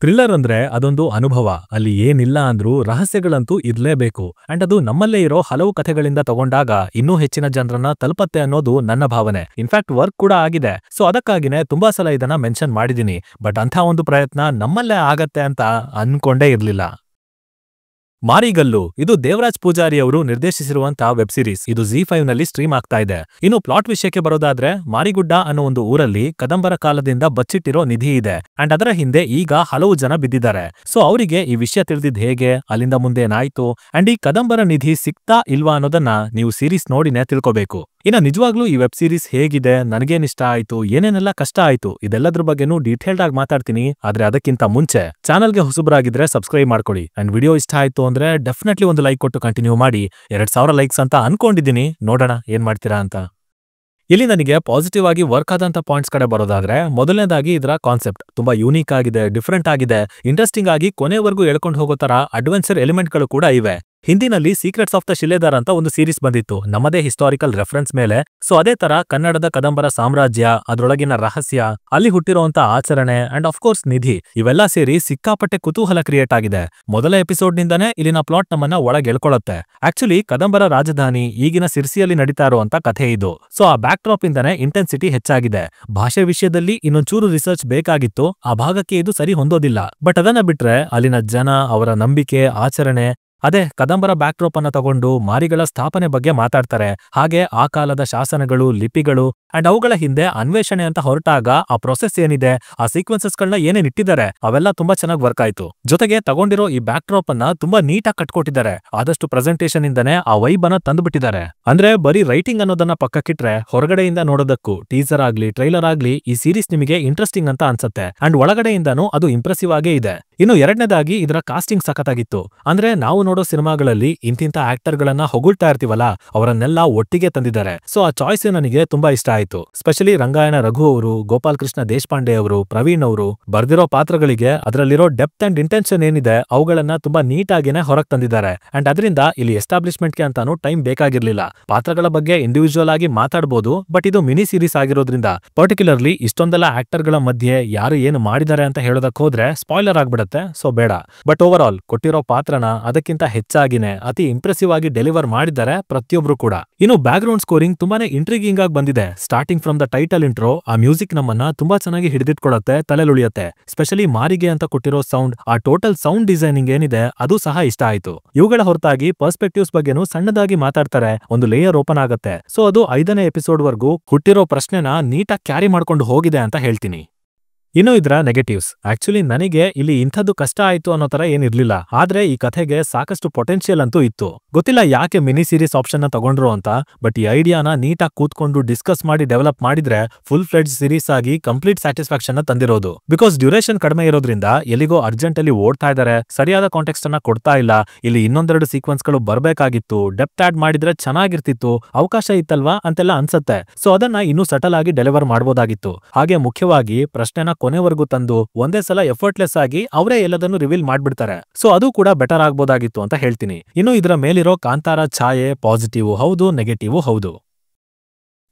Thriller ಅಂದ್ರೆ ಅದೊಂದು ಅನುಭವ. ಅಲ್ಲಿ ಏನಿಲ್ಲ ಅಂದ್ರೂ ರಹಸ್ಯಗಳಂತೂ ಇರ್ಲೇಬೇಕು. ಅಂಡ್ ಅದು ನಮ್ಮಲ್ಲೇ ಇರೋ ಹಲವು ಕಥೆಗಳಿಂದ ತಗೊಂಡಾಗ ಇನ್ನೂ ಹೆಚ್ಚಿನ ಜನರನ್ನ ತಲುಪತ್ತೆ ಅನ್ನೋದು ನನ್ನ ಭಾವನೆ. ಇನ್ಫ್ಯಾಕ್ಟ್ ವರ್ಕ್ ಕೂಡ ಆಗಿದೆ. ಸೊ ಅದಕ್ಕಾಗಿನೇ ತುಂಬಾ ಸಲ ಇದನ್ನ ಮೆನ್ಷನ್ ಮಾಡಿದೀನಿ. ಬಟ್ ಅಂಥ ಒಂದು ಪ್ರಯತ್ನ ನಮ್ಮಲ್ಲೇ ಆಗತ್ತೆ ಅಂತ ಅನ್ಕೊಂಡೇ ಇರ್ಲಿಲ್ಲ. ಮಾರಿಗಲ್ಲು ಇದು ದೇವರಾಜ್ ಪೂಜಾರಿ ಅವರು ನಿರ್ದೇಶಿಸಿರುವಂತಹ ವೆಬ್ ಸೀರೀಸ್. ಇದು ZEE5 ನಲ್ಲಿ ಸ್ಟ್ರೀಮ್ ಆಗ್ತಾ ಇದೆ. ಇನ್ನು ಪ್ಲಾಟ್ ವಿಷಯಕ್ಕೆ ಬರೋದಾದ್ರೆ, ಮಾರಿಗುಡ್ಡ ಅನ್ನೋ ಒಂದು ಊರಲ್ಲಿ ಕದಂಬರ ಕಾಲದಿಂದ ಬಚ್ಚಿಟ್ಟಿರೋ ನಿಧಿ ಇದೆ. ಅಂಡ್ ಅದರ ಹಿಂದೆ ಈಗ ಹಲವು ಜನ ಬಿದ್ದಿದ್ದಾರೆ. ಸೊ ಅವರಿಗೆ ಈ ವಿಷಯ ತಿಳಿದಿದ್ ಹೇಗೆ, ಅಲ್ಲಿಂದ ಮುಂದೆ ಏನಾಯ್ತು, ಅಂಡ್ ಈ ಕದಂಬರ ನಿಧಿ ಸಿಕ್ತಾ ಇಲ್ವಾ ಅನ್ನೋದನ್ನ ನೀವು ಸೀರೀಸ್ ನೋಡಿನೇ ತಿಳ್ಕೋಬೇಕು. ಇನ್ನ ನಿಜವಾಗ್ಲೂ ಈ ವೆಬ್ ಸೀರೀಸ್ ಹೇಗಿದೆ, ನನಗೇನ್ ಇಷ್ಟ ಆಯ್ತು, ಏನೇನೆಲ್ಲ ಕಷ್ಟ ಆಯ್ತು, ಇದೆಲ್ಲದ್ರ ಬಗ್ಗೆನೂ ಡೀಟೇಲ್ಡ್ ಆಗಿ ಮಾತಾಡ್ತೀನಿ. ಆದ್ರೆ ಅದಕ್ಕಿಂತ ಮುಂಚೆ ಚಾನಲ್ಗೆ ಹೊಸಬರಾಗಿದ್ರೆ ಸಬ್ಸ್ಕ್ರೈಬ್ ಮಾಡ್ಕೊಳ್ಳಿ. ಅಂಡ್ ವಿಡಿಯೋ ಇಷ್ಟ ಆಯ್ತು ಅಂದ್ರೆ ಡೆಫಿನೆಟ್ಲಿ ಒಂದು ಲೈಕ್ ಕೊಟ್ಟು ಕಂಟಿನ್ಯೂ ಮಾಡಿ. 2000 ಲೈಕ್ಸ್ ಅಂತ ಅನ್ಕೊಂಡಿದ್ದೀನಿ, ನೋಡೋಣ ಏನ್ ಮಾಡ್ತೀರಾ ಅಂತ. ಇಲ್ಲಿ ನನಗೆ ಪಾಸಿಟಿವ್ ಆಗಿ ವರ್ಕ್ ಆದಂತ ಪಾಯಿಂಟ್ಸ್ ಕಡೆ ಬರೋದಾದ್ರೆ, ಮೊದಲನೇದಾಗಿ ಇದರ ಕಾನ್ಸೆಪ್ಟ್ ತುಂಬಾ ಯೂನಿಕ್ ಆಗಿದೆ, ಡಿಫರೆಂಟ್ ಆಗಿದೆ, ಇಂಟ್ರೆಸ್ಟಿಂಗ್ ಆಗಿ ಕೊನೆವರೆಗೂ ಎಳ್ಕೊಂಡು ಹೋಗೋ ತರ ಅಡ್ವೆಂಚರ್ ಎಲಿಮೆಂಟ್ಗಳು ಕೂಡ ಇವೆ. ಹಿಂದಿನಲ್ಲಿ ಸೀಕ್ರೆಟ್ಸ್ ಆಫ್ ದ ಶಿಲೇದಾರ್ ಅಂತ ಒಂದು ಸೀರೀಸ್ ಬಂದಿತ್ತು, ನಮ್ಮದೇ ಹಿಸ್ಟಾರಿಕಲ್ ರೆಫರೆನ್ಸ್ ಮೇಲೆ. ಸೊ ಅದೇ ತರ ಕನ್ನಡದ ಕದಂಬರ ಸಾಮ್ರಾಜ್ಯ, ಅದರೊಳಗಿನ ರಹಸ್ಯ, ಅಲ್ಲಿ ಹುಟ್ಟಿರುವಂತ ಆಚರಣೆ ಅಂಡ್ ಆಫ್ ಕೋರ್ಸ್ ನಿಧಿ, ಇವೆಲ್ಲ ಸೇರಿ ಸಿಕ್ಕಾಪಟ್ಟೆ ಕುತೂಹಲ ಕ್ರಿಯೇಟ್ ಆಗಿದೆ. ಮೊದಲ ಎಪಿಸೋಡ್ ನಿಂದಾನೇ ಇಲ್ಲಿನ ಪ್ಲಾಟ್ ನಮ್ಮನ್ನ ಒಳಗೆ ಎಳ್ಕೊಳ್ಳುತ್ತೆ. ಆಕ್ಚುಲಿ ಕದಂಬರ ರಾಜಧಾನಿ ಈಗಿನ ಸಿರ್ಸಿಯಲ್ಲಿ ನಡೀತಾ ಇರುವಂತ ಕಥೆ ಇದು. ಸೊ ಆ ಬ್ಯಾಕ್ ಡ್ರಾಪ್ ಇಂದಾನೆ ಇಂಟೆನ್ಸಿಟಿ ಹೆಚ್ಚಾಗಿದೆ. ಭಾಷೆ ವಿಷಯದಲ್ಲಿ ಇನ್ನೊಂಚೂರು ರಿಸರ್ಚ್ ಬೇಕಾಗಿತ್ತು, ಆ ಭಾಗಕ್ಕೆ ಇದು ಸರಿ ಹೊಂದೋದಿಲ್ಲ. ಬಟ್ ಅದನ್ನ ಬಿಟ್ರೆ ಅಲ್ಲಿನ ಜನ, ಅವರ ನಂಬಿಕೆ, ಆಚರಣೆ, ಅದೇ ಕದಂಬರ ಬ್ಯಾಕ್ಡ್ರಾಪ್ ಅನ್ನ ತಗೊಂಡು ಮಾರಿಗಳ ಸ್ಥಾಪನೆ ಬಗ್ಗೆ ಮಾತಾಡ್ತಾರೆ. ಹಾಗೆ ಆ ಕಾಲದ ಶಾಸನಗಳು, ಲಿಪಿಗಳು ಅಂಡ್ ಅವುಗಳ ಹಿಂದೆ ಅನ್ವೇಷಣೆ ಅಂತ ಹೊರಟಾಗ ಆ ಪ್ರೊಸೆಸ್ ಏನಿದೆ, ಆ ಸೀಕ್ವೆನ್ಸಸ್ ಗಳನ್ನ ಏನೇನ್ ಇಟ್ಟಿದ್ದಾರೆ, ಅವೆಲ್ಲ ತುಂಬಾ ಚೆನ್ನಾಗಿ ವರ್ಕ್ ಆಯ್ತು. ಜೊತೆಗೆ ತಗೊಂಡಿರೋ ಈ ಬ್ಯಾಕ್ಡ್ರಾಪ್ ಅನ್ನ ತುಂಬಾ ನೀಟಾಗಿ ಕಟ್ಕೊಟ್ಟಿದ್ದಾರೆ. ಆದಷ್ಟು ಪ್ರೆಸೆಂಟೇಷನ್ ಇಂದನೇ ಆ ವೈಬ್ ಅನ್ನ ತಂದುಬಿಟ್ಟಿದ್ದಾರೆ. ಅಂದ್ರೆ ಬರೀ ರೈಟಿಂಗ್ ಅನ್ನೋದನ್ನ ಪಕ್ಕಕ್ಕಿಟ್ರೆ ಹೊರಗಡೆಯಿಂದ ನೋಡೋದಕ್ಕೂ ಟೀಸರ್ ಆಗ್ಲಿ, ಟ್ರೈಲರ್ ಆಗ್ಲಿ, ಈ ಸೀರೀಸ್ ನಿಮಗೆ ಇಂಟ್ರೆಸ್ಟಿಂಗ್ ಅಂತ ಅನ್ಸುತ್ತೆ. ಅಂಡ್ ಒಳಗಡೆಯಿಂದಾನು ಅದು ಇಂಪ್ರೆಸಿವ್ ಆಗೇ ಇದೆ. ಇನ್ನು ಎರಡನೇದಾಗಿ ಇದರ ಕಾಸ್ಟಿಂಗ್ ಸಖತ್ತಾಗಿತ್ತು. ಅಂದ್ರೆ ನಾವು ನೋಡೋ ಸಿನಿಮಾಗಳಲ್ಲಿ ಇಂತಿಂತ ಆಕ್ಟರ್ ಗಳನ್ನ ಹೊಗಳ್ತಾ ಇರ್ತೀವಲ್ಲ, ಅವರನ್ನೆಲ್ಲ ಒಟ್ಟಿಗೆ ತಂದಿದ್ದಾರೆ. ಸೊ ಆ ಚಾಯ್ಸ್ ನನಗೆ ತುಂಬಾ ಇಷ್ಟ ಆಯ್ತು. ಸ್ಪೆಷಲಿ ರಂಗಾಯಣ ರಘು ಅವರು, ಗೋಪಾಲ್ ಕೃಷ್ಣ ದೇಶಪಾಂಡೆ ಅವರು, ಪ್ರವೀಣ್ ಅವರು ಬರ್ದಿರೋ ಪಾತ್ರಗಳಿಗೆ ಅದರಲ್ಲಿರೋ ಡೆಪ್ತ್ ಅಂಡ್ ಇಂಟೆನ್ಷನ್ ಏನಿದೆ ಅವುಗಳನ್ನ ತುಂಬಾ ನೀಟಾಗಿನೇ ಹೊರಗೆ ತಂದಿದ್ದಾರೆ. ಅಂಡ್ ಅದರಿಂದ ಇಲ್ಲಿ ಎಸ್ಟಾಬ್ಲಿಷ್ಮೆಂಟ್ಗೆ ಅಂತಾನು ಟೈಮ್ ಬೇಕಾಗಿರ್ಲಿಲ್ಲ. ಪಾತ್ರಗಳ ಬಗ್ಗೆ ಇಂಡಿವಿಜುವಲ್ ಆಗಿ ಮಾತಾಡಬಹುದು. ಬಟ್ ಇದು ಮಿನಿ ಸೀರೀಸ್ ಆಗಿರೋದ್ರಿಂದ ಪರ್ಟಿಕ್ಯುಲರ್ಲಿ ಇಷ್ಟೊಂದೆಲ್ಲ ಆಕ್ಟರ್ ಗಳ ಮಧ್ಯೆ ಯಾರು ಏನು ಮಾಡಿದ್ದಾರೆ ಅಂತ ಹೇಳೋದಕ್ಕೆ ಹೋದ್ರೆ ಸ್ಪಾಯ್ಲರ್ ಆಗ್ಬಿಡುತ್ತೆ. ಸೊ ಬೇಡ. ಬಟ್ ಓವರ್ ಆಲ್ ಕೊಟ್ಟಿರೋ ಪಾತ್ರನ ಅದಕ್ಕಿಂತ ಹೆಚ್ಚಾಗಿನೇ ಅತಿ ಇಂಪ್ರೆಸಿವ್ ಆಗಿ ಡೆಲಿವರ್ ಮಾಡಿದ್ದಾರೆ ಪ್ರತಿಯೊಬ್ರು ಕೂಡ. ಇನ್ನು ಬ್ಯಾಕ್ ಗ್ರೌಂಡ್ ಸ್ಕೋರಿಂಗ್ ತುಂಬಾನೇ ಇಂಟ್ರಿಗಿಂಗ್ ಆಗಿ ಬಂದಿದೆ. Starting from the title intro, ಆ ಮ್ಯೂಸಿಕ್ ನಮ್ಮನ್ನ ತುಂಬಾ ಚೆನ್ನಾಗಿ ಹಿಡಿದಿಟ್ಕೊಳತ್ತೆ, ತಲೆಲುಳಿಯತ್ತೆ. ಸ್ಪೆಷಲಿ ಮಾರಿಗೆ ಅಂತ ಕೊಟ್ಟಿರೋ ಸೌಂಡ್, ಆ ಟೋಟಲ್ ಸೌಂಡ್ ಡಿಸೈನಿಂಗ್ ಏನಿದೆ ಅದು ಸಹ ಇಷ್ಟ ಆಯ್ತು. ಇವುಗಳ ಹೊರತಾಗಿ ಪರ್ಸ್ಪೆಕ್ಟಿವ್ಸ್ ಬಗ್ಗೆನೂ ಸಣ್ಣದಾಗಿ ಮಾತಾಡ್ತಾರೆ, ಒಂದು ಲೇಯರ್ ಓಪನ್ ಆಗತ್ತೆ. ಸೊ ಅದು 5ನೇ ಎಪಿಸೋಡ್ ವರ್ಗೂ ಹುಟ್ಟಿರೋ ಪ್ರಶ್ನೆನ ನೀಟಾಗಿ ಕ್ಯಾರಿ ಮಾಡ್ಕೊಂಡು ಹೋಗಿದೆ ಅಂತ ಹೇಳ್ತೀನಿ. ಇನ್ನು ಇದರ ನೆಗೆಟಿವ್ಸ್, ಆಕ್ಚುಲಿ ನನಗೆ ಇಲ್ಲಿ ಇಂಥದ್ದು ಕಷ್ಟ ಆಯ್ತು ಅನ್ನೋ ತರ ಏನಿರ್ಲಿಲ್ಲ. ಆದ್ರೆ ಈ ಕಥೆಗೆ ಸಾಕಷ್ಟು ಪೊಟೆನ್ಶಿಯಲ್ ಅಂತೂ ಇತ್ತು. ಗೊತ್ತಿಲ್ಲ ಯಾಕೆ ಮಿನಿ ಸೀರೀಸ್ ಆಪ್ಷನ್ ನ ತಗೊಂಡ್ರು ಅಂತ. ಬಟ್ ಈ ಐಡಿಯಾನ ನೀಟಾಗಿ ಕೂತ್ಕೊಂಡು ಡಿಸ್ಕಸ್ ಮಾಡಿ ಡೆವಲಪ್ ಮಾಡಿದ್ರೆ ಫುಲ್ ಫ್ಲೆಡ್ಜ್ ಸೀರೀಸ್ ಆಗಿ ಕಂಪ್ಲೀಟ್ ಸ್ಯಾಟಿಸ್ಫ್ಯಾಕ್ಷನ್ ನ ತಂದಿರೋದು. ಬಿಕಾಸ್ ಡ್ಯೂರೇಷನ್ ಕಡಿಮೆ ಇರೋದ್ರಿಂದ ಎಲ್ಲಿಗೋ ಅರ್ಜೆಂಟ್ ಅಲ್ಲಿ ಓಡ್ತಾ ಇದಾರೆ, ಸರಿಯಾದ ಕಾಂಟೆಕ್ಸ್ಟ್ ಅನ್ನ ಕೊಡ್ತಾ ಇಲ್ಲ. ಇಲ್ಲಿ ಇನ್ನೊಂದೆರಡು ಸೀಕ್ವೆನ್ಸ್ ಗಳು ಬರ್ಬೇಕಾಗಿತ್ತು, ಡೆಪ್ತ್ ಆಡ್ ಮಾಡಿದ್ರೆ ಚೆನ್ನಾಗಿರ್ತಿತ್ತು, ಅವಕಾಶ ಇತ್ತಲ್ವಾ ಅಂತೆಲ್ಲ ಅನ್ಸತ್ತೆ. ಸೊ ಅದನ್ನ ಇನ್ನೂ ಸಟಲ್ ಆಗಿ ಡೆಲಿವರ್ ಮಾಡಬಹುದಾಗಿತ್ತು. ಹಾಗೆ ಮುಖ್ಯವಾಗಿ ಪ್ರಶ್ನೆನ ಕೊನೆವರೆಗೂ ತಂದು ಒಂದೇ ಸಲ ಎಫರ್ಟ್ಲೆಸ್ ಆಗಿ ಅವರೇ ಎಲ್ಲದನ್ನು ರಿವೀಲ್ ಮಾಡ್ಬಿಡ್ತಾರೆ. ಸೊ ಅದು ಕೂಡ ಬೆಟರ್ ಆಗ್ಬೋದಾಗಿತ್ತು ಅಂತ ಹೇಳ್ತೀನಿ. ಇನ್ನು ಇದರ ಮೇಲಿರೋ ಕಾಂತಾರ ಛಾಯೆ ಪಾಸಿಟಿವ್ ಹೌದು, ನೆಗೆಟಿವ್ ಹೌದು.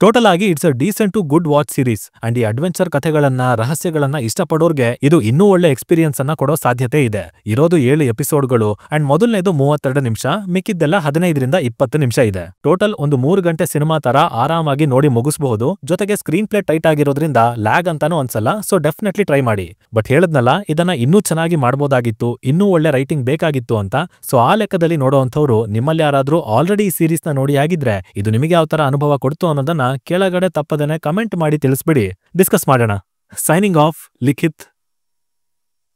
ಟೋಟಲ್ ಆಗಿ it's a decent to good watch series. And ಈ ಅಡ್ವೆಂಚರ್ ಕಥೆಗಳನ್ನ, ರಹಸ್ಯಗಳನ್ನ ಇಷ್ಟಪಡೋರ್ಗೆ ಇದು ಇನ್ನೂ ಒಳ್ಳೆ ಎಕ್ಸ್ಪೀರಿಯನ್ಸ್ ಅನ್ನ ಕೊಡೋ ಸಾಧ್ಯತೆ ಇದೆ. ಇರೋದು 7 ಎಪಿಸೋಡ್ಗಳು. ಅಂಡ್ ಮೊದಲನೇದು 32 ನಿಮಿಷ, ಮಿಕ್ಕಿದ್ದೆಲ್ಲ 15ರಿಂದ 20 ನಿಮಿಷ ಇದೆ. ಟೋಟಲ್ ಒಂದು 3 ಗಂಟೆ ಸಿನಿಮಾ ತರ ಆರಾಮಾಗಿ ನೋಡಿ ಮುಗಿಸಬಹುದು. ಜೊತೆಗೆ ಸ್ಕ್ರೀನ್ ಪ್ಲೇ ಟೈಟ್ ಆಗಿರೋದ್ರಿಂದ ಲ್ಯಾಗ್ ಅಂತಾನೂ ಅನ್ಸಲ್ಲ. ಸೊ ಡೆಫಿನೆಟ್ಲಿ ಟ್ರೈ ಮಾಡಿ. ಬಟ್ ಹೇಳದ್ನಲ್ಲ, ಇದನ್ನ ಇನ್ನೂ ಚೆನ್ನಾಗಿ ಮಾಡಬಹುದಾಗಿತ್ತು, ಇನ್ನೂ ಒಳ್ಳೆ ರೈಟಿಂಗ್ ಬೇಕಾಗಿತ್ತು ಅಂತ. ಸೊ ಆ ಲೆಕ್ಕದಲ್ಲಿ ನೋಡೋವಂಥವ್ರು ನಿಮ್ಮಲ್ಲಿ ಯಾರಾದ್ರೂ ಆಲ್ರೆಡಿ ಈ ಸೀರೀಸ್ ನ ನೋಡಿ ಆಗಿದ್ರೆ ಇದು ನಿಮಗೆ ಯಾವ ತರ ಅನುಭವ ಕೊಡ್ತು ಅನ್ನೋದನ್ನ ಕೆಳಗಡೆ ತಪ್ಪದೇನೆ ಕಮೆಂಟ್ ಮಾಡಿ ತಿಳಿಸ್ಬಿಡಿ, ಡಿಸ್ಕಸ್ ಮಾಡೋಣ. ಸೈನಿಂಗ್ ಆಫ್, ಲಿಖಿತ್.